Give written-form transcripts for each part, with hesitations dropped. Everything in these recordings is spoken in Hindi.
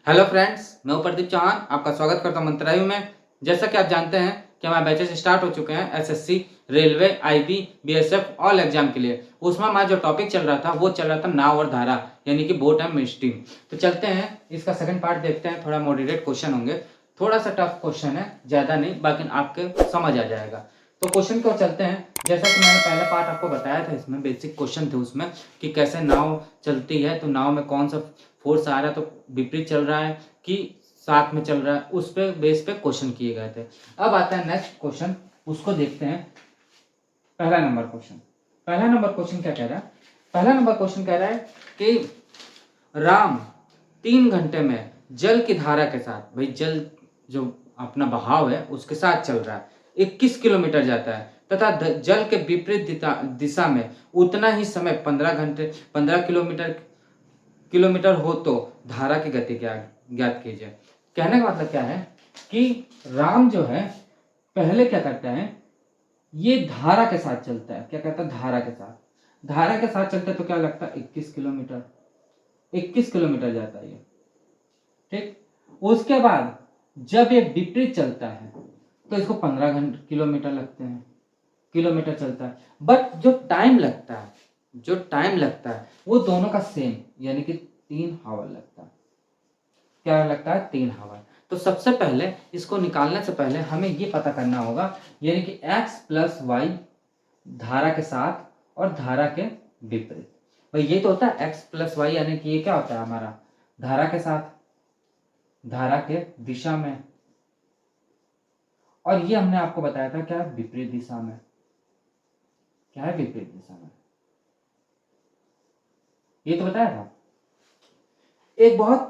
हेलो फ्रेंड्स, मैं हूं प्रदीप चौहान। आपका स्वागत करता हूं मंत्रायु में। जैसा कि आप जानते हैं कि हमारे बैचेस स्टार्ट हो चुके हैं SSC, railway, IB, BSF all exam के लिए। उसमें हमारा जो टॉपिक चल रहा था वो चल रहा था नाव और धारा, यानी कि बोट एंड स्टीम। तो चलते हैं, इसका सेकंड पार्ट देखते हैं। थोड़ा मॉडरेट क्वेश्चन होंगे, थोड़ा सा टफ क्वेश्चन है, ज़्यादा नहीं, बाकी आपके समझ आ जाएगा। तो क्वेश्चन को चलते हैं। जैसा कि मैंने पहला पार्ट आपको बताया था, इसमें बेसिक क्वेश्चन थे उसमें कि कैसे नाव चलती है, तो नाव में कौन सा फोर्स आ रहा है, तो विपरीत चल रहा है कि साथ में चल रहा है, उस पे बेस पे क्वेश्चन किए गए थे। अब आता है नेक्स्ट क्वेश्चन, उसको देखते हैं। पहला नंबर क्वेश्चन क्या कह रहा है? पहला नंबर क्वेश्चन कह रहा है कि राम 3 घंटे में जल की धारा के साथ, भाई जल जो अपना बहाव है उसके साथ चल रहा है, 21 किलोमीटर जाता है तथा जल के विपरीत दिशा में उतना ही समय 15 किलोमीटर किलोमीटर हो तो धारा की गति क्या ज्ञात कीजिए। कहने का मतलब क्या है कि राम जो है पहले क्या करता है, ये धारा के साथ चलता है। क्या कहता है? धारा के साथ चलता है। तो क्या लगता है? 21 किलोमीटर जाता है ये, ठीक। उसके बाद जब ये विपरीत चलता है तो इसको 15 किलोमीटर लगते हैं, किलोमीटर चलता है। बट जो टाइम लगता है वो दोनों का सेम, यानी कि 3 आवर लगता है। क्या लगता है? 3 आवर। तो सबसे पहले इसको निकालने से पहले हमें ये पता करना होगा, यानी कि x प्लस वाई धारा के साथ और धारा के विपरीत। भाई ये तो होता है x प्लस वाई, यानी कि ये क्या होता है हमारा? धारा के साथ, धारा के दिशा में, और ये हमने आपको बताया था क्या? विपरीत दिशा में। क्या है विपरीत दिशा में? ये तो बताया था। एक बहुत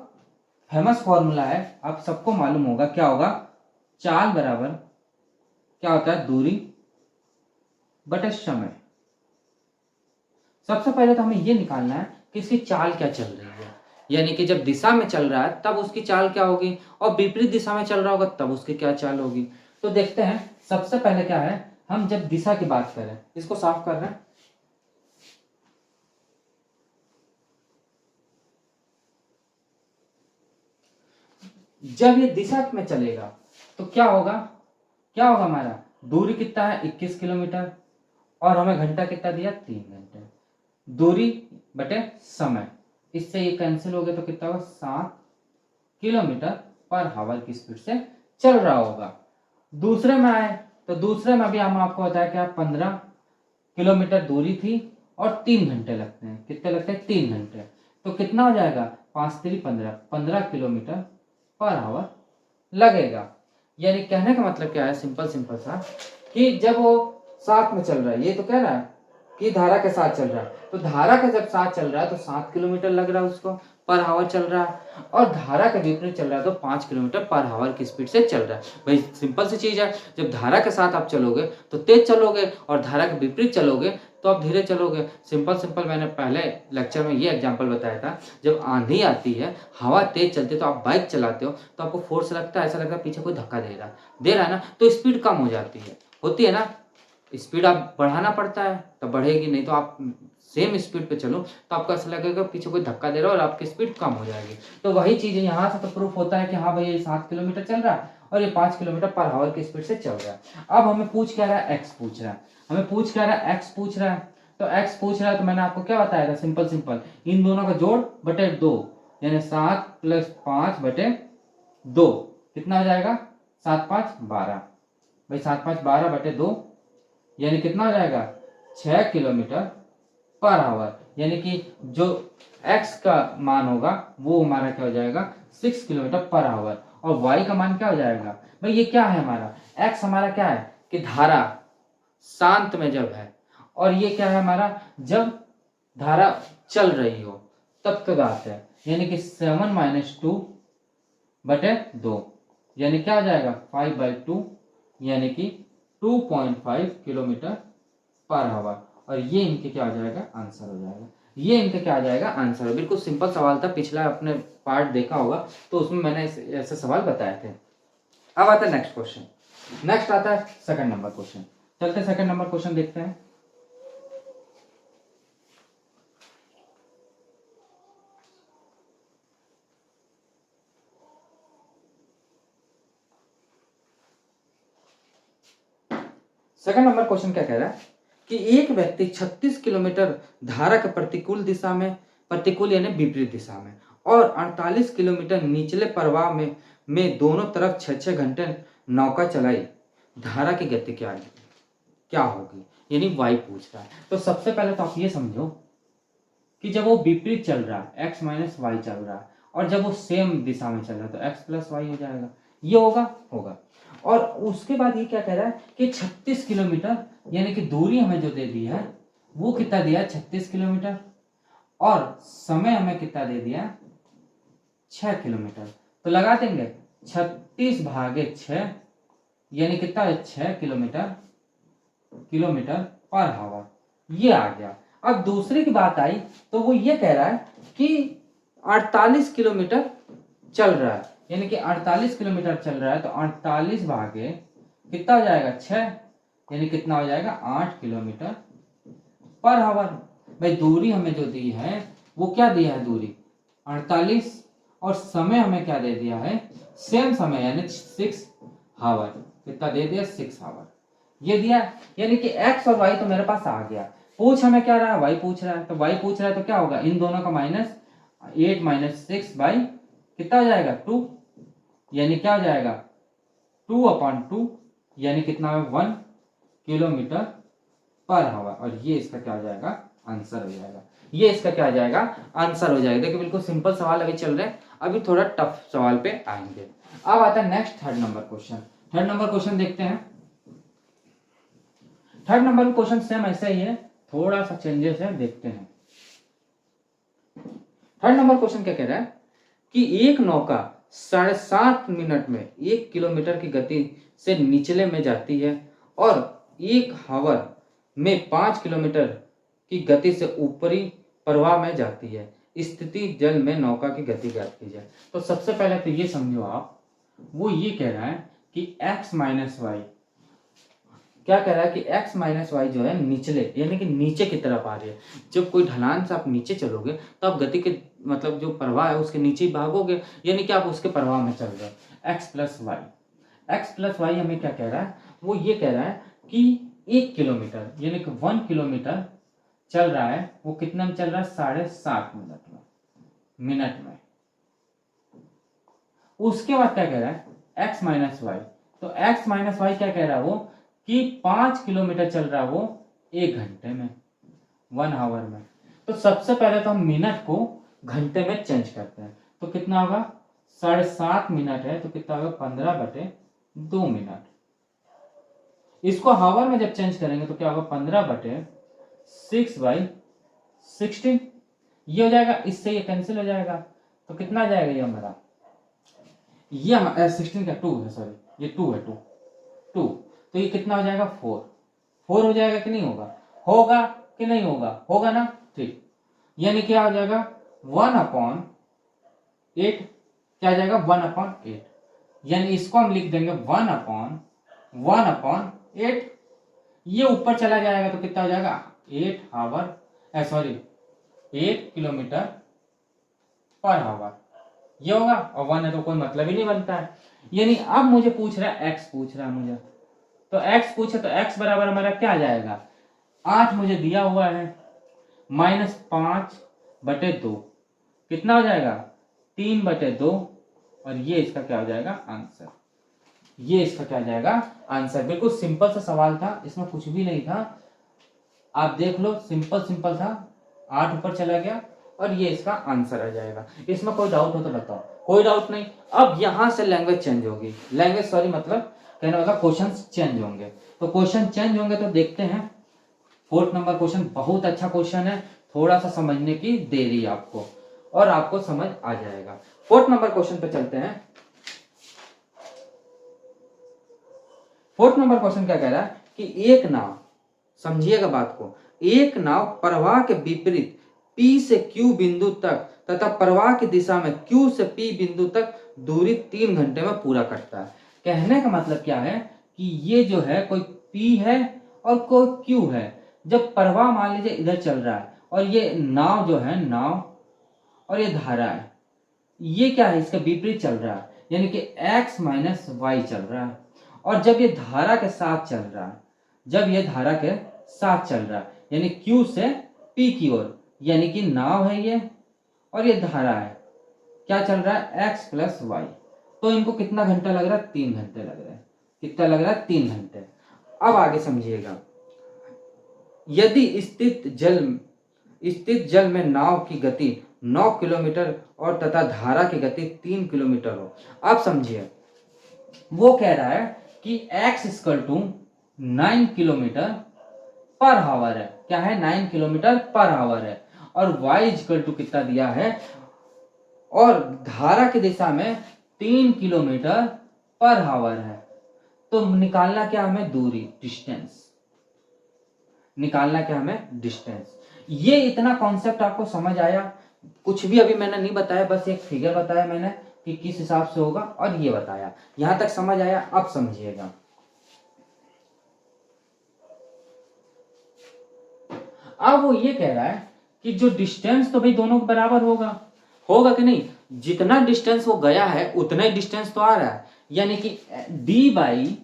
फेमस फॉर्मूला है, आप सबको मालूम होगा। क्या होगा? चाल बराबर क्या होता है? दूरी बटे समय। सबसे पहले तो हमें ये निकालना है कि इसकी चाल क्या चल रही है, यानी कि जब दिशा में चल रहा है तब उसकी चाल क्या होगी, और विपरीत दिशा में चल रहा होगा तब उसकी क्या चाल होगी। तो देखते हैं। सबसे पहले क्या है, हम जब दिशा की बात करें, इसको साफ कर रहे हैं। जब ये दिशा में चलेगा तो क्या होगा? क्या होगा हमारा? दूरी कितना है? 21 किलोमीटर, और हमें घंटा कितना दिया? 3 घंटे। दूरी बटे समय, इससे ये कैंसिल हो गया तो कितना होगा? 7 किलोमीटर पर आवर की स्पीड से चल रहा होगा। दूसरे में आए तो दूसरे में भी हम आपको बताया क्या? 15 किलोमीटर दूरी थी और 3 घंटे लगते हैं। कितने लगते हैं? 3 घंटे। तो कितना हो जाएगा? 5×3 = 15, 15 किलोमीटर पर आवर लगेगा। यानी कहने का मतलब क्या है? सिंपल सिंपल सा, कि जब वो साथ में चल रहा है, ये तो कह रहा है कि धारा के साथ चल रहा है, तो धारा के जब साथ चल रहा है तो 7 किलोमीटर लग रहा है उसको, पर आवर चल रहा है। और धारा के विपरीत चल रहा है तो 5 किलोमीटर पर आवर की स्पीड से चल रहा है। भाई सिंपल सी चीज है, जब धारा के साथ आप चलोगे तो तेज चलोगे, और धारा के विपरीत चलोगे तो आप धीरे चलोगे। सिंपल सिंपल मैंने पहले लेक्चर में ये एग्जांपल बताया था। जब आंधी आती है, हवा तेज चलती है, तो आप बाइक चलाते हो तो आपको फोर्स लगता है, ऐसा लगता है पीछे कोई धक्का दे रहा है ना, तो स्पीड कम हो जाती है, होती है ना। स्पीड आप बढ़ाना पड़ता है तब बढ़ेगी, नहीं तो आप सेम स्पीड पे चलो तो आपको ऐसा लगेगा पीछे कोई धक्का दे रहा है और आपकी स्पीड कम हो जाएगी। तो वही चीज यहाँ से तो प्रूफ होता है कि हाँ भाई ये 7 किलोमीटर चल रहा है और ये 5 किलोमीटर पर आवर की स्पीड से चल रहा है। अब हमें पूछ क्या रहा है? एक्स पूछ रहा है। हमें पूछ क्या रहा है? एक्स पूछ रहा है। तो एक्स पूछ रहा है तो मैंने आपको क्या बताया था? सिंपल सिंपल, इन दोनों का जोड़ बटे 2, यानी 7 + 5/2 कितना हो जाएगा? 7×5 = 12। भाई 7×5 = 12/2, यानी कितना हो जाएगा? 6 किलोमीटर पर आवर। यानी कि जो x का मान होगा वो हमारा क्या हो जाएगा? 6 किलोमीटर पर आवर। और y का मान क्या हो जाएगा? भाई ये क्या है हमारा? x हमारा क्या है कि धारा शांत में जब है, और ये क्या है हमारा? जब धारा चल रही हो तब तक आता है, यानी कि 7 - 2/2, यानी क्या हो जाएगा? 5/2, यानी कि 2.5 किलोमीटर पर आवर। और ये इनके क्या हो जाएगा? आंसर हो जाएगा। ये इनके क्या आ जाएगा? आंसर। बिल्कुल सिंपल सवाल था, पिछला आपने पार्ट देखा होगा तो उसमें मैंने ऐसे सवाल बताए थे। अब आता है नेक्स्ट क्वेश्चन। नेक्स्ट आता है सेकंड नंबर क्वेश्चन। चलते सेकंड नंबर क्वेश्चन देखते हैं। सेकंड नंबर क्वेश्चन क्या कह रहा है कि एक व्यक्ति 36 किलोमीटर धारा के प्रतिकूल दिशा में, प्रतिकूल यानी विपरीत दिशा में, और 48 किलोमीटर निचले प्रवाह में दोनों तरफ 6-6 घंटे नौका चलाई, धारा की गति क्या होगी, यानी वाई पूछ रहा है। तो सबसे पहले तो आप ये समझो कि जब वो विपरीत चल रहा है, एक्स माइनस वाई चल रहा है, और जब वो सेम दिशा में चल रहा है तो एक्स प्लस वाई हो जाएगा, ये होगा। और उसके बाद ये क्या कह रहा है कि 36 किलोमीटर यानी कि दूरी हमें जो दे दी है वो कितना दिया है, 36 किलोमीटर, और समय हमें कितना दे दिया, 6 किलोमीटर। तो लगा देंगे 36/6 यानी कितना है, 6 किलोमीटर पर आवर, ये आ गया। अब दूसरी की बात आई तो वो ये कह रहा है कि 48 किलोमीटर चल रहा है, यानी कि 48 किलोमीटर चल रहा है, तो 48 भागे कितना हो जाएगा, 6, यानी कितना हो जाएगा, 8 किलोमीटर पर आवर। भाई दूरी हमें जो दी है वो क्या दिया है, दूरी 48, और समय हमें क्या दे दिया है, सेम समय यानी 6 आवर, कितना दे दिया, 6 आवर, ये दिया। यानी कि x और y तो मेरे पास आ गया। पूछ हमें क्या रहा है, y पूछ रहा है, तो y पूछ रहा है तो क्या होगा, इन दोनों का -8 - 6 बाई कितना हो जाएगा, 2, यानी क्या हो जाएगा, 2/2, यानी कितना है, 1 किलोमीटर पर आवर, और ये इसका क्या हो जाएगा, आंसर हो जाएगा। ये इसका क्या हो जाएगा, आंसर हो जाएगा। देखिए बिल्कुल सिंपल सवाल अभी चल रहे हैं, अभी थोड़ा टफ सवाल पे आएंगे। अब आता है next third number question. Third number question देखते हैं। थर्ड नंबर क्वेश्चन सेम ऐसा ही है, थोड़ा सा चेंजेस है, देखते हैं। थर्ड नंबर क्वेश्चन क्या कह रहा है कि एक नौका 7.5 मिनट में 1 किलोमीटर की गति से निचले में जाती है और 1 हावर में 5 किलोमीटर की गति से ऊपरी प्रवाह में जाती है, स्थिति जल में नौका की गति ज्ञात कीजिए। तो सबसे पहले तो ये समझो आप, वो ये कह रहा है कि x माइनस वाई, क्या कह रहा है कि x माइनस वाई जो है निचले यानी कि नीचे की तरफ आ रही है। जब कोई ढलान से आप नीचे चलोगे तो आप गति के मतलब जो प्रवाह है उसके नीचे ही भागोगे, यानी कि आप उसके प्रवाह में चल रहे हो। x प्लस वाई हमें क्या कह रहा है, वो ये कह रहा है कि 1 किलोमीटर यानी कि 1 किलोमीटर चल रहा है, वो कितने में चल रहा है, 7.5 मिनट में। उसके बाद क्या कह रहा है, x माइनस वाई, तो x माइनस वाई क्या कह रहा है वो कि 5 किलोमीटर चल रहा है वो 1 घंटे में, 1 आवर में। तो सबसे पहले तो हम मिनट को घंटे में चेंज करते हैं, तो कितना होगा, 7.5 मिनट है तो कितना होगा, 15/2 मिनट। इसको हावर में जब चेंज करेंगे तो क्या होगा, 15/6/16, ये हो जाएगा, इससे ये कैंसिल हो जाएगा, तो कितना आ जाएगा ये हमारा, ये 16 का 2 है, सॉरी ये 2 है, 2 तो ये कितना हो जाएगा, 4 हो जाएगा कि नहीं होगा, होगा कि नहीं होगा, होगा ना, ठीक। यानी क्या हो जाएगा, 1/8, क्या हो जाएगा, 1/8, यानी इसको हम लिख देंगे 1/8, ये ऊपर चला जाएगा तो कितना हो जाएगा, 8 hour, sorry 8 kilometre per hour, ये होगा, और 1 है तो कोई मतलब ही नहीं बनता है। यानी अब मुझे पूछ रहा है, x पूछ रहा है मुझे, तो x पूछे तो x बराबर हमारा क्या आ जाएगा, 8 मुझे दिया हुआ है, -5/2, कितना हो जाएगा, 3/2, और ये इसका क्या हो जाएगा, आंसर। ये इसका क्या जाएगा, आंसर। बिल्कुल सिंपल सा सवाल था, इसमें कुछ भी नहीं था, आप देख लो, सिंपल था, 8 ऊपर चला गया, और ये इसका आंसर आ जाएगा। इसमें कोई डाउट हो तो बताओ, कोई डाउट नहीं। अब यहां से लैंग्वेज चेंज होगी, मतलब कहने वाला क्वेश्चंस चेंज होंगे, तो क्वेश्चन चेंज होंगे तो देखते हैं। फोर्थ नंबर क्वेश्चन बहुत अच्छा क्वेश्चन है, थोड़ा सा समझने की देरी आपको, और आपको समझ आ जाएगा। फोर्थ नंबर क्वेश्चन पे चलते हैं। फोर्थ नंबर क्वेश्चन क्या कह रहा है कि एक नाव, समझिएगा बात को, एक नाव प्रवाह के विपरीत P से Q बिंदु तक तथा प्रवाह की दिशा में Q से P बिंदु तक दूरी 3 घंटे में पूरा करता है। कहने का मतलब क्या है कि ये जो है कोई P है और कोई Q है। जब प्रवाह मान लीजिए इधर चल रहा है और ये नाव जो है, नाव और ये धारा है, ये क्या है, इसका विपरीत चल रहा है, यानी कि x माइनस वाई चल रहा है। और जब ये धारा के साथ चल रहा है जब ये धारा के साथ चल रहा है, यानी Q से P की ओर, यानी कि नाव है ये और ये धारा है, क्या चल रहा है x प्लस वाई। तो इनको कितना घंटा लग रहा है, 3 घंटे लग रहा है। कितना लग रहा है, 3 घंटे। अब आगे समझिएगा, यदि स्थित जल में नाव की गति 9 किलोमीटर और तथा धारा की गति 3 किलोमीटर हो। अब समझिए, वो कह रहा है कि x equal to 9 kilometre per hour है। क्या है, 9 किलोमीटर पर आवर है। और y इक्वल टू कितना दिया है, और धारा की दिशा में 3 किलोमीटर पर आवर है। तो निकालना क्या हमें, दूरी, डिस्टेंस निकालना, क्या हमें, डिस्टेंस। ये इतना कॉन्सेप्ट आपको समझ आया? कुछ भी अभी मैंने नहीं बताया, बस एक फिगर बताया मैंने कि किस हिसाब से होगा, और ये बताया। यहां तक समझ आया? अब समझिएगा, अब वो ये कह रहा है कि जो डिस्टेंस तो भाई दोनों के बराबर होगा, होगा कि नहीं? जितना डिस्टेंस वो गया है उतना ही डिस्टेंस तो आ रहा है, यानी कि D by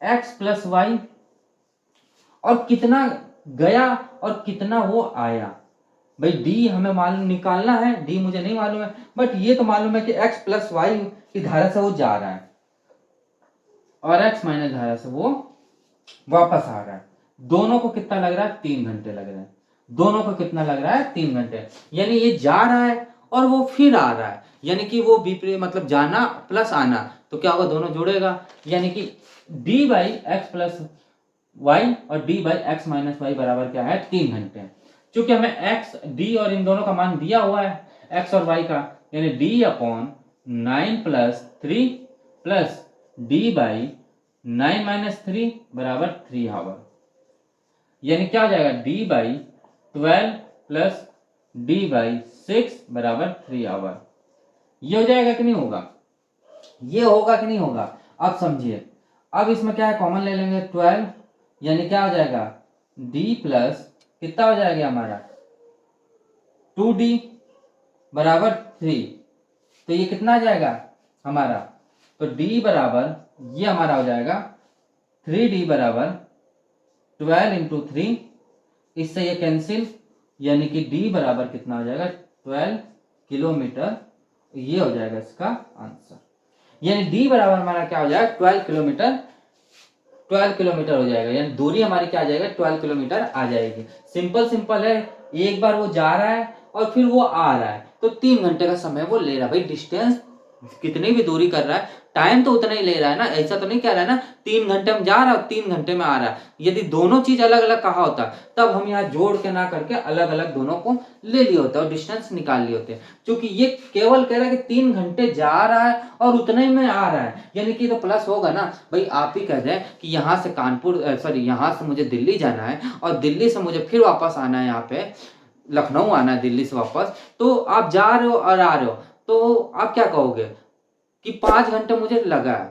X plus Y. और कितना गया और कितना वो आया, भाई डी हमें मालूम निकालना है, डी मुझे नहीं मालूम है, बट ये तो मालूम है कि एक्स प्लस वाई की धारा से वो जा रहा है और एक्स माइनस धारा से वो वापस आ रहा है। दोनों को कितना लग रहा है, 3 घंटे लग रहे हैं। दोनों को कितना लग रहा है, 3 घंटे। यानी ये जा रहा है और वो फिर आ रहा है, यानी कि वो विपरीत, मतलब जाना प्लस आना, तो क्या होगा, दोनों जुड़ेगा। यानी कि D by X plus Y और D by X minus Y बराबर क्या है, 3 घंटे। क्योंकि हमें एक्स, डी और इन दोनों का मान दिया हुआ है, एक्स और वाई का, यानी D upon 9 plus 3 plus D by 9 minus 3 बराबर 3 आवर। यानी क्या हो जाएगा, D by 12 plus D by 6 बराबर 3 आवर। ये हो जाएगा कि नहीं होगा, ये होगा कि नहीं होगा? अब समझिए, अब इसमें क्या है, कॉमन ले लेंगे 12, यानी क्या हो जाएगा, डी प्लस कितना हो जाएगा हमारा 2d बराबर 3। तो ये कितना आ जाएगा हमारा, तो d बराबर, ये हमारा हो जाएगा 3d बराबर 12 इंटू 3, इससे ये कैंसिल, यानी कि d बराबर कितना हो जाएगा, 12 किलोमीटर। ये हो जाएगा इसका आंसर। यानी d बराबर हमारा क्या हो जाएगा, 12 किलोमीटर, 12 किलोमीटर हो जाएगा। यानी दूरी हमारी क्या आ जाएगा, 12 किलोमीटर आ जाएगी। सिंपल है, एक बार वो जा रहा है और फिर वो आ रहा है, तो 3 घंटे का समय वो ले रहा है। भाई डिस्टेंस कितनी भी दूरी कर रहा है, टाइम तो उतना ही ले रहा है ना, ऐसा तो नहीं कह रहा है ना 3 घंटे में जा रहा है और 3 घंटे में आ रहा है। यदि दोनों चीज अलग अलग कहा होता तब हम यहाँ जोड़ के ना करके अलग अलग दोनों को ले लिए होते और डिस्टेंस निकाल लिए होते। क्योंकि ये केवल कह रहा है कि 3 घंटे जा रहा है और उतने में आ रहा है, यानी कि तो प्लस होगा ना। भाई आप ही कह रहे हैं कि यहाँ से कानपुर, सॉरी यहाँ से मुझे दिल्ली जाना है और दिल्ली से मुझे फिर वापस आना है, यहाँ पे लखनऊ आना है दिल्ली से वापस, तो आप जा रहे हो और आ रहे हो, तो आप क्या कहोगे कि 5 घंटे मुझे लगा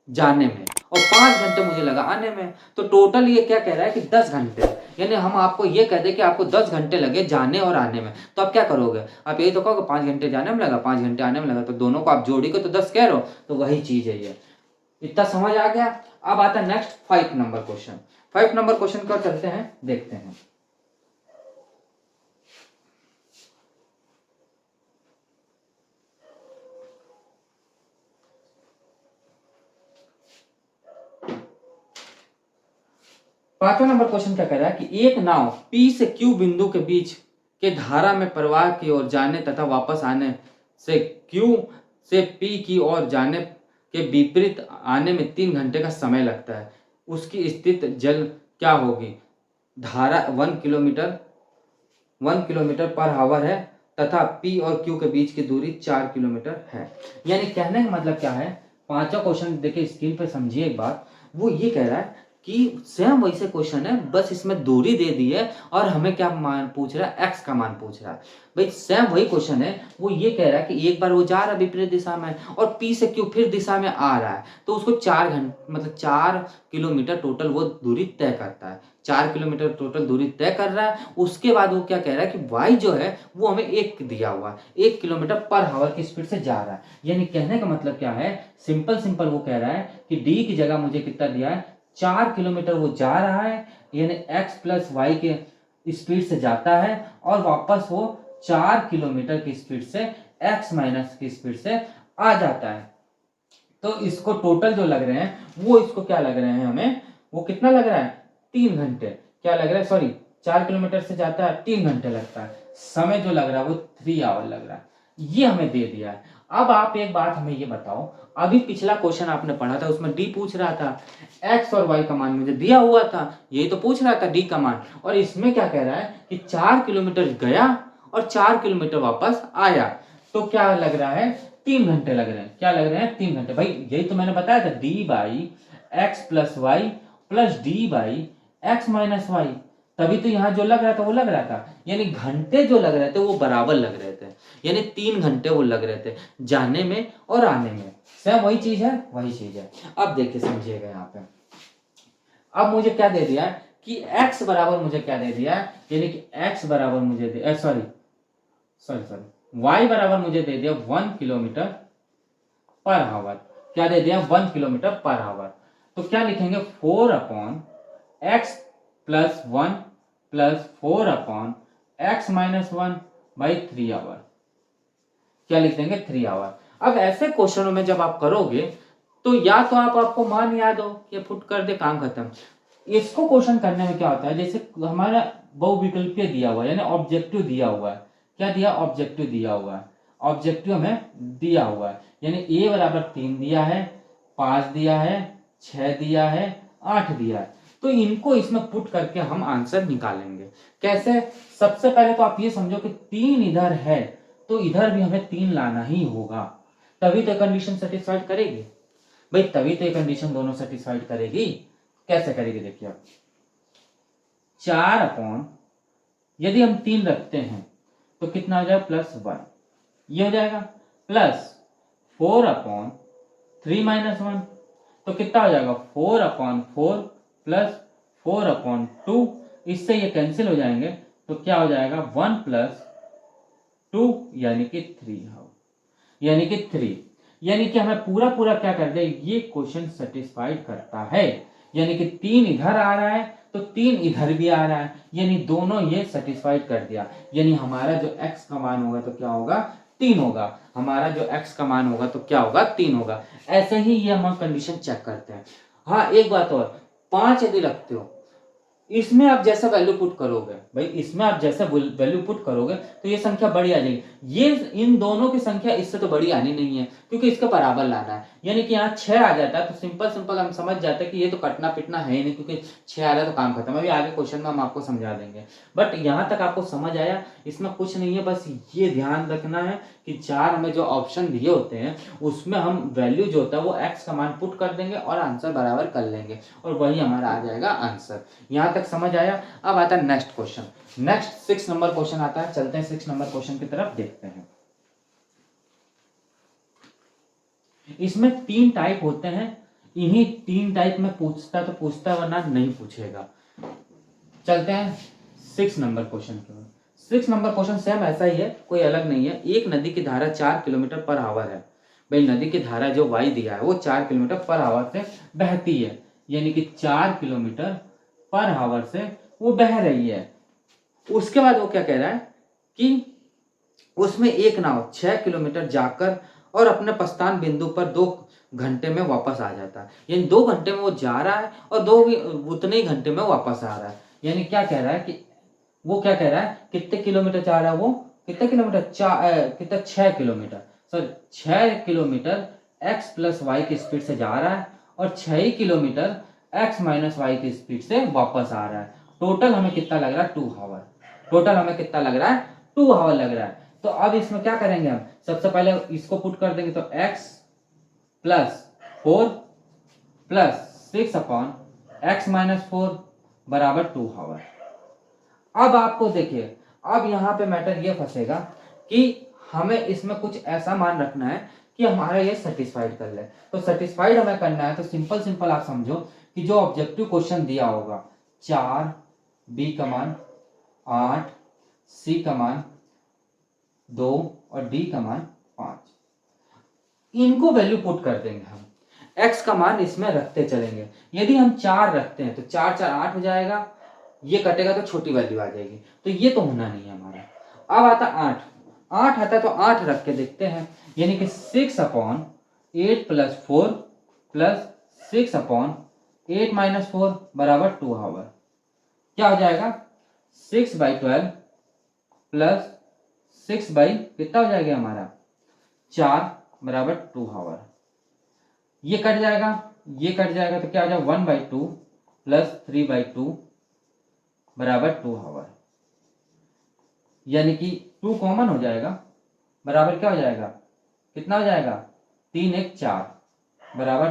जाने में और 5 घंटे मुझे लगा आने में, तो टोटल ये क्या कह रहा है कि 10 घंटे। यानी हम आपको ये कह दें कि आपको 10 घंटे लगे जाने और आने में, तो आप क्या करोगे, आप यही तो कहोगे 5 घंटे जाने में लगा, 5 घंटे आने में लगा, तो दोनों को आप जोड़ी को तो 10 कह रहे हो, तो वही चीज है ये। इतना समझ आ गया? अब आता है next 5 number question. 5 number question का चलते हैं, देखते हैं। पांचवा नंबर क्वेश्चन क्या कह रहा है कि एक नाव P से Q बिंदु के बीच के धारा में प्रवाह की ओर जाने तथा वापस आने से Q से P की ओर जाने के विपरीत आने में 3 घंटे का समय लगता है। उसकी स्थित जल क्या होगी? धारा 1 किलोमीटर पर आवर है तथा P और Q के बीच की दूरी 4 किलोमीटर है। यानी कहने का मतलब क्या है, पांचवा क्वेश्चन देखिए स्क्रीन पर, समझिए एक बात। वो ये कह रहा है कि सेम वैसे क्वेश्चन है, बस इसमें दूरी दे दी है और हमें क्या मान पूछ रहा है, एक्स का मान पूछ रहा है। भाई सेम वही क्वेश्चन है। वो ये कह रहा है कि एक बार वो जा रहा है विपरीत दिशा में और पी से क्यू फिर दिशा में आ रहा है, तो उसको 4 घंटे, मतलब 4 किलोमीटर टोटल वो दूरी तय करता है। 4 किलोमीटर टोटल दूरी तय कर रहा है। उसके बाद वो क्या कह रहा है कि वाई जो है वो हमें 1 दिया हुआ है, 1 किलोमीटर पर आवर की स्पीड से जा रहा है। यानी कहने का मतलब क्या है, सिंपल वो कह रहा है कि डी की जगह मुझे कितना दिया है, 4 किलोमीटर वो जा रहा है, यानी x प्लस वाई के स्पीड से जाता है और वापस वो 4 किलोमीटर की स्पीड से x माइनस की स्पीड से आ जाता है। तो इसको टोटल जो लग रहे हैं वो इसको क्या लग रहे हैं हमें, वो कितना लग रहा है 3 घंटे, क्या लग रहा है सॉरी 4 किलोमीटर से जाता है 3 घंटे लगता है, समय जो लग रहा है वो 3 आवर लग रहा है, ये हमें दे दिया है। अब आप एक बात हमें ये बताओ, अभी पिछला क्वेश्चन आपने पढ़ा था उसमें डी पूछ रहा था, एक्स और वाई का मान मुझे दिया हुआ था, यही तो पूछ रहा था डी का मान, और इसमें क्या कह रहा है कि 4 किलोमीटर गया और 4 किलोमीटर वापस आया, तो क्या लग रहा है 3 घंटे लग रहे हैं, क्या लग रहे हैं 3 घंटे। भाई यही तो मैंने बताया था, D by X plus Y plus D by X minus Y, तभी तो यहाँ जो लग रहा था वो लग रहा था, यानी घंटे जो लग रहे थे वो बराबर लग रहे थे, यानी 3 घंटे वो लग रहे थे जाने में और आने में, सेम वही चीज है, वही चीज है। अब देखिए समझिएगा यहाँ पे, अब मुझे क्या दे दिया है कि x बराबर मुझे क्या दे दिया है, यानी कि x बराबर मुझे दे सॉरी y बराबर मुझे दे दिया 1 किलोमीटर पर आवर, क्या दे दिया 1 किलोमीटर पर आवर, तो क्या लिखेंगे 4 upon X plus 1 plus 4 upon X minus 1 by 3 hour, क्या लिख देंगे 3 आवर। अब ऐसे क्वेश्चनों में जब आप करोगे तो या तो आपको मान याद हो कि फुट कर दे काम खत्म, इसको क्वेश्चन करने में क्या होता है, जैसे हमारा बहुविकल्पीय दिया हुआ है यानी ऑब्जेक्टिव दिया हुआ है, क्या दिया ऑब्जेक्टिव दिया हुआ है, ऑब्जेक्टिव हमें दिया हुआ है, यानी a बराबर 3 दिया है, 5 दिया है, 6 दिया है, 8 दिया है, तो इनको इसमें पुट करके हम आंसर निकालेंगे। कैसे, सबसे पहले तो आप ये समझो कि 3 इधर है तो इधर भी हमें 3 लाना ही होगा, तभी तो कंडीशन सेटिस्फाइड करेगी भाई, तभी तो ये कंडीशन दोनों सेटिस्फाइड करेगी। कैसे करेगी देखिए आप, 4 अपॉन यदि हम 3 रखते हैं तो कितना हो जाएगा प्लस 1, ये हो जाएगा प्लस 4 अपॉन 3 माइनस 1, तो कितना हो जाएगा 4 अपॉन 4 प्लस 4 अपॉन 2, इससे ये कैंसिल हो जाएंगे, तो क्या हो जाएगा 1 प्लस 2 यानी कि 3, यानी कि 3, यानी कि हमें पूरा पूरा क्या कर दे, ये क्वेश्चन सेटिस्फाइड करता है, यानी कि 3 इधर आ रहा है तो 3 इधर भी आ रहा है, यानी दोनों ये सेटिस्फाइड कर दिया, यानी हमारा जो x का मान होगा तो क्या होगा 3 होगा, हमारा जो x का मान होगा तो क्या होगा 3 होगा। ऐसे ही ये हम कंडीशन चेक करते हैं। हाँ एक बात और, 5 यदि रखते हो, इसमें आप जैसा वैल्यू पुट करोगे भाई, इसमें आप जैसा वैल्यू पुट करोगे तो ये संख्या बड़ी आ जाएगी, ये इन दोनों की संख्या इससे तो बड़ी आनी नहीं है क्योंकि इसका बराबर लाना है, यानी कि यहाँ 6 आ जाता है तो सिंपल हम समझ जाते हैं कि ये तो कटना पिटना है ही नहीं, क्योंकि 6 आ रहा है तो काम खत्म। अभी आगे क्वेश्चन में हम आपको समझा देंगे, बट यहाँ तक आपको समझ आया, इसमें कुछ नहीं है, बस ये ध्यान रखना है कि 4 हमें जो ऑप्शन दिए होते हैं उसमें हम वैल्यू जो होता है वो एक्स का मान पुट कर देंगे और आंसर बराबर कर लेंगे और वही हमारा आ जाएगा आंसर। यहाँ तक समझ आया। अब आता है next question, next 6 number question आता है, चलते हैं 6 नंबर क्वेश्चन की तरफ देखते हैं। इसमें 3 टाइप होते हैं, इन्हीं 3 टाइप में पूछता तो पूछता वरना नहीं पूछेगा। चलते हैं 6 नंबर क्वेश्चन की ओर। 6 नंबर क्वेश्चन सेम ऐसा ही है, कोई अलग नहीं है। एक नदी की धारा 4 किलोमीटर पर आवर है, भाई नदी की धारा जो वाई दिया है वो 4 किलोमीटर पर आवर से बहती है, यानी कि 4 किलोमीटर पर आवर से वो बह रही है। उसके बाद वो क्या कह रहा है कि उसमें एक नाव 6 किलोमीटर जाकर और अपने प्रस्थान बिंदु पर 2 घंटे में वापस आ जाता है, यानी 2 घंटे में वो जा रहा है और उतने ही घंटे में वापस आ रहा है। यानी क्या कह रहा है कि वो क्या कह रहा है कितने किलोमीटर जा रहा है, वो कितने किलोमीटर कितना 6 kilometre, sorry 6 kilometre x plus Y की स्पीड से जा रहा है और 6 ही किलोमीटर x माइनस वाई की स्पीड से वापस आ रहा है। टोटल हमें कितना लग रहा है 2 आवर, टोटल हमें कितना लग रहा है 2 आवर लग रहा है। तो अब इसमें क्या करेंगे हम, सबसे पहले इसको पुट कर देंगे तो x plus 4 plus 6 upon X minus 4 बराबर 2 आवर। अब आपको देखिए, अब यहाँ पे मैटर ये फंसेगा कि हमें इसमें कुछ ऐसा मान रखना है कि हमारा ये सेटिस्फाइड कर ले। तो सेटिस्फाइड हमें करना है तो सिंपल आप समझो कि जो ऑब्जेक्टिव क्वेश्चन दिया होगा 4, बी का मान 8, सी का मान 2 और डी का मान 5, इनको वैल्यू पुट कर देंगे हम। x का मान इसमें रखते चलेंगे। यदि हम 4 रखते हैं तो 4 4 8 हो जाएगा, ये कटेगा तो छोटी वैल्यू आ जाएगी, तो ये तो होना नहीं है हमारा। अब आता 8, 8 आता तो 8 रख के देखते हैं, यानी कि 6/8 + 4 + 6/8 - 4 बराबर 2 आवर। क्या हो जाएगा 6/12 + 6 बाई कितना हो जाएगा हमारा 4 बराबर 2 आवर। ये कट जाएगा, ये कट जाएगा, तो क्या हो जाएगा 1/2 + 3/2 बराबर 2 आवर, यानी कि 2 कॉमन हो जाएगा, बराबर क्या हो जाएगा, कितना हो जाएगा 3 1 4 बराबर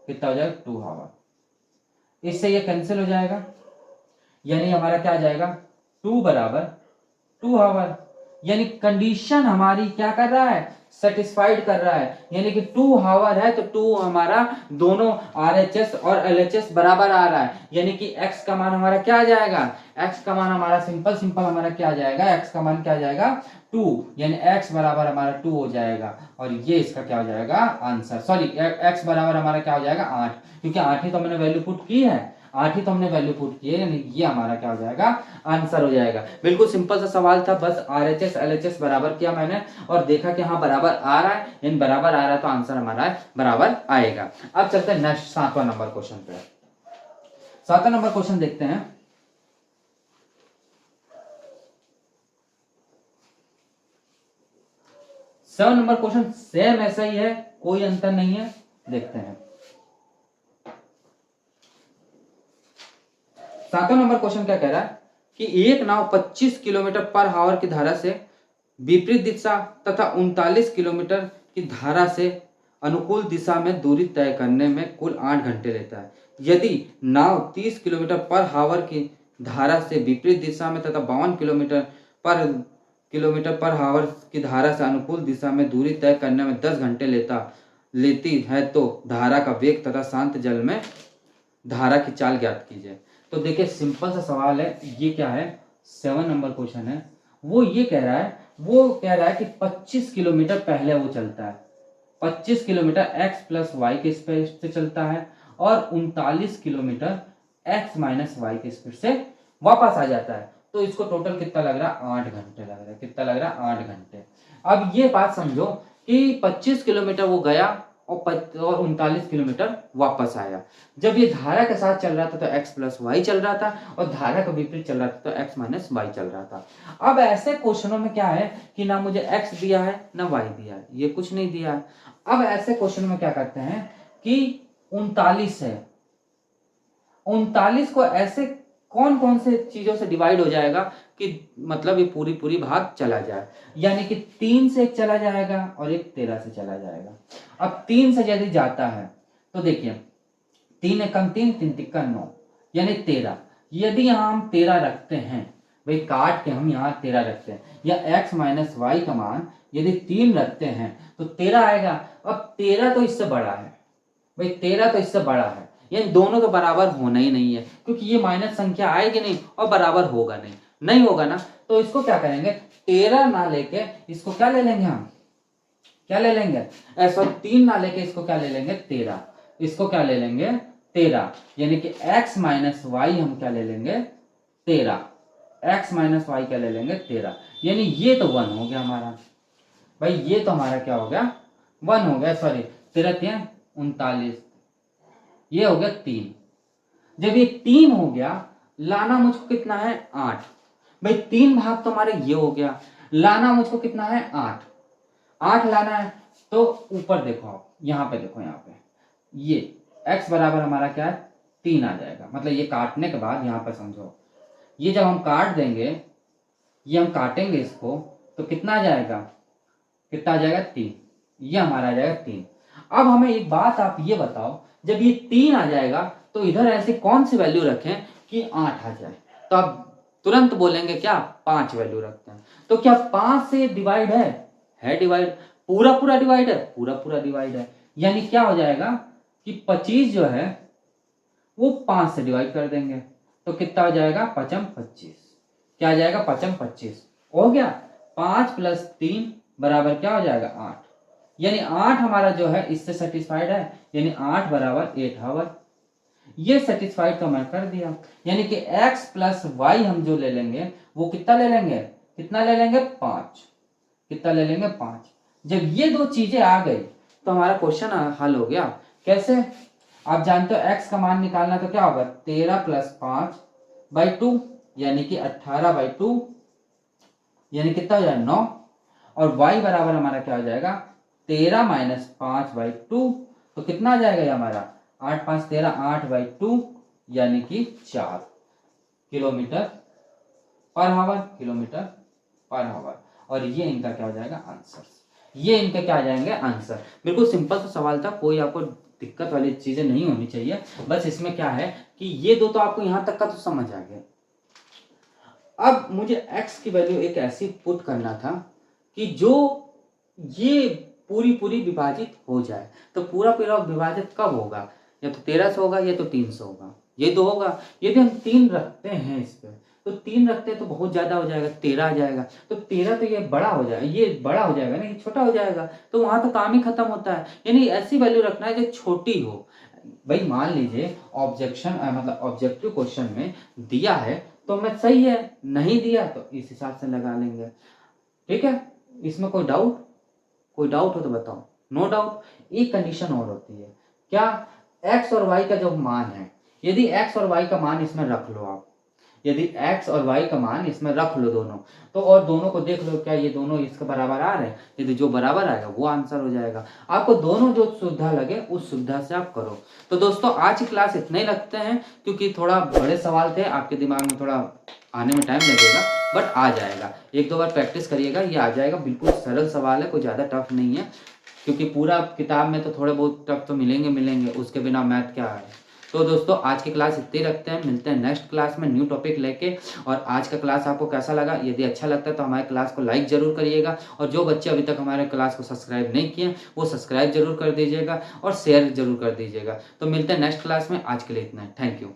कितना हो जाएगा 2 आवर। इससे ये कैंसिल हो जाएगा, यानी हमारा क्या आ जाएगा 2 बराबर 2 आवर। यानी कंडीशन हमारी क्या कर रहा है, सेटिस्फाइड कर रहा है, यानी कि 2 आवर है तो 2 हमारा दोनों RHS और LHS बराबर आ रहा है, यानी कि x का मान हमारा क्या आ जाएगा, x का मान हमारा सिंपल हमारा क्या आ जाएगा, x का मान क्या आ जाएगा 2, यानी x बराबर हमारा 2 हो जाएगा, और ये इसका क्या हो जाएगा आंसर, सॉरी x बराबर हमारा क्या हो जाएगा 8, क्योंकि 8 ही तो हमने वैल्यू पुट की है, 8 ही तो हमने वैल्यू पुट की है, यानी ये हमारा क्या हो जाएगा आंसर हो जाएगा। बिल्कुल सिंपल सा सवाल था, बस RHS LHS बराबर किया मैंने और देखा कि हाँ बराबर आ रहा है, यानी बराबर आ रहा है तो आंसर हमारा बराबर आएगा। अब चलते हैं नेक्स्ट 7वां नंबर क्वेश्चन पे। 7वां नंबर क्वेश्चन देखते हैं। सेवन नंबर क्वेश्चन सेम ऐसा ही है, कोई अंतर नहीं है, देखते हैं। 7वां नंबर क्वेश्चन क्या कह रहा है कि एक नाव 25 किलोमीटर पर आवर की धारा से विपरीत दिशा तथा 39 किलोमीटर की धारा से अनुकूल दिशा में दूरी तय करने में कुल 8 घंटे लेता है। यदि नाव 30 किलोमीटर पर आवर की धारा से विपरीत दिशा में तथा 52 किलोमीटर पर आवर की धारा से अनुकूल दिशा में दूरी तय करने में 10 घंटे लेती है, तो धारा का वेग तथा शांत जल में धारा की चाल ज्ञात कीजिए। तो देखिए सिंपल सा सवाल है, ये क्या है 7 नंबर क्वेश्चन है, वो कह रहा है कि 25 किलोमीटर पहले वो चलता है, 25 किलोमीटर x + y की स्पीड से चलता है और 39 किलोमीटर x - y की स्पीड से वापस आ जाता है, तो इसको टोटल कितना लग रहा है 8 घंटे लग रहा है, कितना लग रहा है 8 घंटे। अब ये बात समझो कि 25 किलोमीटर वो गया और 39 किलोमीटर वापस आया। जब ये धारा के साथ चल रहा था तो x + y चल रहा था और धारा का विपरीत चल रहा था तो x - y चल रहा था। अब ऐसे क्वेश्चनों में क्या है कि ना मुझे x दिया है ना y दिया है, ये कुछ नहीं दिया है। अब ऐसे क्वेश्चन में क्या करते हैं कि 39 है, 39 को ऐसे कौन कौन से चीजों से डिवाइड हो जाएगा कि मतलब ये पूरी भाग चला जाए, यानी कि 3 से एक चला जाएगा और एक 13 से चला जाएगा। अब 3 से यदि जाता है तो देखिए 3 एकम 3 3 तिक्का 9 यानी 13। यदि यहाँ हम 13 रखते हैं, भाई काट के हम यहाँ 13 रखते हैं, या x - y का मान यदि 3 रखते हैं तो 13 आएगा। अब 13 तो इससे बड़ा है, भाई 13 तो इससे बड़ा है, ये दोनों तो बराबर होना ही नहीं है, क्योंकि ये माइनस संख्या आएगी नहीं और बराबर होगा नहीं होगा ना, तो इसको क्या करेंगे 13 ना लेके इसको क्या ले लेंगे हम, क्या ले लेंगे ऐसा 3 ना लेके इसको क्या ले लेंगे 13, इसको क्या ले लेंगे 13, यानी कि x - y हम क्या ले लेंगे 13, x - y क्या ले लेंगे 13, यानी ये तो 1 हो गया हमारा, भाई ये तो हमारा क्या हो गया 1 हो गया, सॉरी 13 3 39, ये हो गया 3। जब ये 3 हो गया, लाना मुझको कितना है 8, भाई 3 भाग तो हमारे ये हो गया, लाना मुझको कितना है 8, 8 लाना है, तो ऊपर देखो आप यहाँ पे देखो, यहाँ पे ये x बराबर हमारा क्या है 3 आ जाएगा, मतलब ये काटने के बाद यहाँ पे समझो, ये जब हम काट देंगे, ये हम काटेंगे इसको तो कितना आ जाएगा, कितना आ जाएगा 3, ये हमारा आ जाएगा 3। अब हमें एक बात आप ये बताओ, जब ये 3 आ जाएगा तो इधर ऐसी कौन सी वैल्यू रखें कि 8 आ जाए, तो आप तुरंत बोलेंगे क्या 5 वैल्यू रखते हैं, तो क्या 5 से डिवाइड है डिवाइड, पूरा डिवाइड है, पूरा डिवाइड है, यानी क्या हो जाएगा कि 25 जो है वो 5 से डिवाइड कर देंगे, तो कितना हो जाएगा 5 25, क्या आ जाएगा 5 25 हो गया, 5 + 3 बराबर क्या हो जाएगा 8, यानी 8 हमारा जो है इससे सेटिस्फाइड है, यानी 8 बराबर 8 आवर। ये सेटिस्फाइड तो मैं कर दिया, यानी कि x प्लस वाई हम जो ले लेंगे वो कितना ले लेंगे, कितना ले लेंगे 5, कितना ले लेंगे 5। जब ये दो चीजें आ गई तो हमारा क्वेश्चन हल हो गया। कैसे, आप जानते हो x का मान निकालना, तो क्या होगा 13 प्लस 5/2 यानी कि 18/2, यानी कितना हो जाएगा 9। और y बराबर हमारा क्या हो जाएगा 13 माइनस 5/2, तो कितना आ जाएगा ये हमारा 8 5 13 8/2 यानी कि 4 kilometre per our, kilometre per our. और ये इनका क्या हो जाएगा आंसर, ये इनके क्या आ जाएंगे आंसर। बिल्कुल सिंपल सा सवाल था, कोई आपको दिक्कत वाली चीजें नहीं होनी चाहिए। बस इसमें क्या है कि ये दो तो आपको यहां तक का तो समझ आ गया। अब मुझे x की वैल्यू एक ऐसी पुट करना था कि जो ये पूरी पूरी विभाजित हो जाए। तो पूरा पूरा विभाजित कब होगा, या तो 13 से होगा या तो 3 से होगा, ये तो होगा। यदि हम 3 रखते हैं इस पे, तो 3 रखते हैं तो बहुत ज्यादा हो जाएगा, 13 आ जाएगा। तो 13 तो ये बड़ा हो जाएगा, ये बड़ा हो जाएगा ना, ये छोटा हो जाएगा, तो वहां तो काम ही खत्म होता है। यानी ऐसी वैल्यू रखना है जो छोटी हो। भाई मान लीजिए ऑब्जेक्शन मतलब ऑब्जेक्टिव क्वेश्चन में दिया है तो मैं सही है, नहीं दिया तो इस हिसाब से लगा लेंगे। ठीक है, इसमें कोई डाउट, कोई डाउट हो तो बताओ। No doubt. एक कंडीशन और होती है, क्या, x और y का जो मान है, यदि x और y का मान इसमें रख लो आप, यदि x और y का मान इसमें रख लो दोनों, तो और दोनों को देख लो क्या ये दोनों इसके बराबर आ रहे हैं। यदि जो बराबर आएगा वो आंसर हो जाएगा। आपको दोनों जो सुविधा लगे उस सुविधा से आप करो। तो दोस्तों आज की क्लास इतने ही रखते हैं, क्योंकि थोड़ा बड़े सवाल थे, आपके दिमाग में थोड़ा आने में टाइम लगेगा, बट आ जाएगा। एक दो बार प्रैक्टिस करिएगा, ये आ जाएगा। बिल्कुल सरल सवाल है, कोई ज़्यादा टफ नहीं है, क्योंकि पूरा किताब में तो थोड़े बहुत टफ तो मिलेंगे, उसके बिना मैथ क्या है। तो दोस्तों आज की क्लास इतनी रखते हैं, मिलते हैं नेक्स्ट क्लास में न्यू टॉपिक लेके। और आज का क्लास आपको कैसा लगा, यदि अच्छा लगता है तो हमारे क्लास को लाइक जरूर करिएगा। और जो बच्चे अभी तक हमारे क्लास को सब्सक्राइब नहीं किए वो सब्सक्राइब जरूर कर दीजिएगा और शेयर जरूर कर दीजिएगा। तो मिलते हैं नेक्स्ट क्लास में, आज के लिए इतना है, थैंक यू।